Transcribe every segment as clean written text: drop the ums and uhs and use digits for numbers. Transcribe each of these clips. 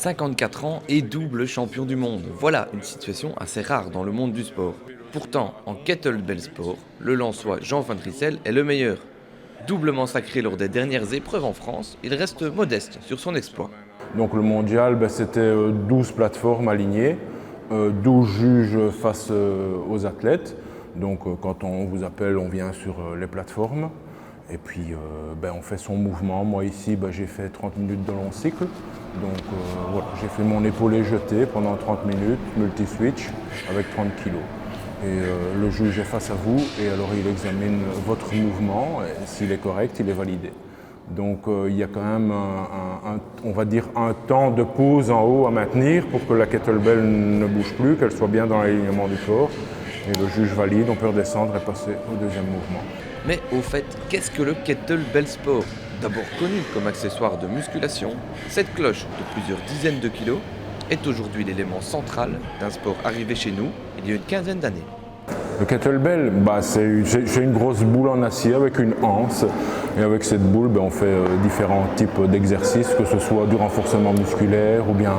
54 ans et double champion du monde. Voilà une situation assez rare dans le monde du sport. Pourtant, en kettlebell sport, le Lensois Jean Van Driessen est le meilleur. Doublement sacré lors des dernières épreuves en France, il reste modeste sur son exploit. Donc le mondial, c'était 12 plateformes alignées, 12 juges face aux athlètes. Donc quand on vous appelle, on vient sur les plateformes. Et puis on fait son mouvement. Moi ici, j'ai fait 30 minutes de long cycle. Donc voilà, j'ai fait mon épaulé jeté pendant 30 minutes, multi-switch avec 30 kg. Et le juge est face à vous et alors il examine votre mouvement et s'il est correct, il est validé. Donc il y a quand même on va dire un temps de pause en haut à maintenir pour que la kettlebell ne bouge plus, qu'elle soit bien dans l'alignement du corps. Et le juge valide, on peut redescendre et passer au deuxième mouvement. Mais au fait, qu'est-ce que le kettlebell sport? D'abord connu comme accessoire de musculation, cette cloche de plusieurs dizaines de kilos est aujourd'hui l'élément central d'un sport arrivé chez nous il y a une quinzaine d'années. Le kettlebell, c'est une grosse boule en acier avec une anse. Et avec cette boule, on fait différents types d'exercices, que ce soit du renforcement musculaire ou bien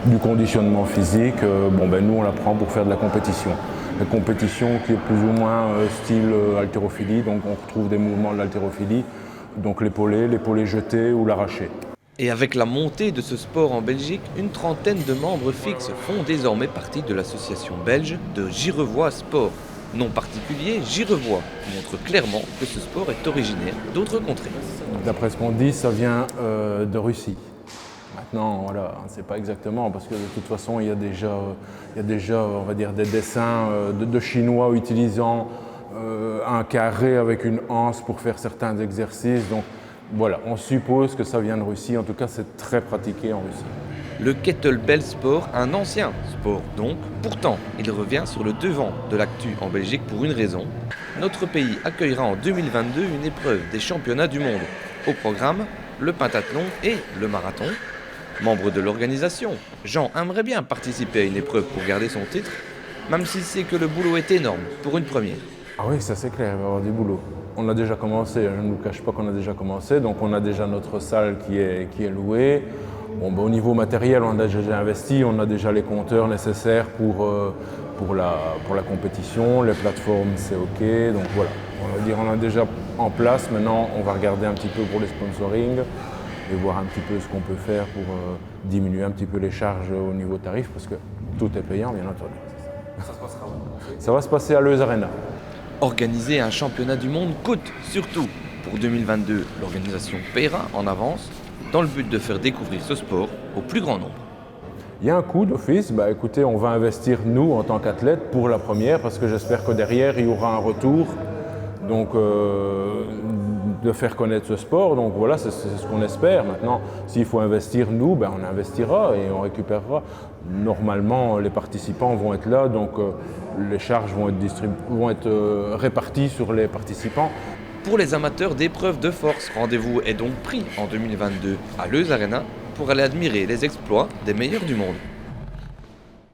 du conditionnement physique. Nous, on la prend pour faire de la compétition. La compétition qui est plus ou moins style haltérophilie, donc on retrouve des mouvements de l'haltérophilie, donc l'épaulé jeté ou l'arraché. Et avec la montée de ce sport en Belgique, une trentaine de membres fixes font désormais partie de l'association belge de Girevois Sport. Nom particulier, Girevois, montre clairement que ce sport est originaire d'autres contrées. D'après ce qu'on dit, ça vient de Russie. Maintenant, voilà, on ne sait pas exactement, parce que de toute façon, il y a déjà on va dire, des dessins de Chinois utilisant un carré avec une anse pour faire certains exercices. Donc voilà, on suppose que ça vient de Russie. En tout cas, c'est très pratiqué en Russie. Le kettlebell sport, un ancien sport donc, pourtant il revient sur le devant de l'actu en Belgique pour une raison. Notre pays accueillera en 2022 une épreuve des championnats du monde. Au programme, le pentathlon et le marathon. Membre de l'organisation, Jean aimerait bien participer à une épreuve pour garder son titre, même s'il sait que le boulot est énorme pour une première. Ah oui, ça c'est clair, il va y avoir du boulot. On a déjà commencé, je ne vous cache pas qu'on a déjà commencé, donc on a déjà notre salle qui est louée. Au niveau matériel, on a déjà investi, on a déjà les compteurs nécessaires pour la compétition, les plateformes c'est ok, donc voilà. On va dire on a déjà en place, maintenant on va regarder un petit peu pour les sponsoring et voir un petit peu ce qu'on peut faire pour diminuer un petit peu les charges au niveau tarif, parce que tout est payant bien entendu. Ça se passera où? Ça va se passer à l'Eus Arena. Organiser un championnat du monde coûte, surtout pour 2022. L'organisation paiera en avance dans le but de faire découvrir ce sport au plus grand nombre. Il y a un coût d'office, écoutez, on va investir nous en tant qu'athlètes pour la première, parce que j'espère que derrière il y aura un retour donc, de faire connaître ce sport. Donc voilà, c'est ce qu'on espère. Maintenant, s'il faut investir nous, on investira et on récupérera. Normalement, les participants vont être là, donc les charges vont être réparties sur les participants. Pour les amateurs d'épreuves de force, rendez-vous est donc pris en 2022 à l'Eus Arena pour aller admirer les exploits des meilleurs du monde.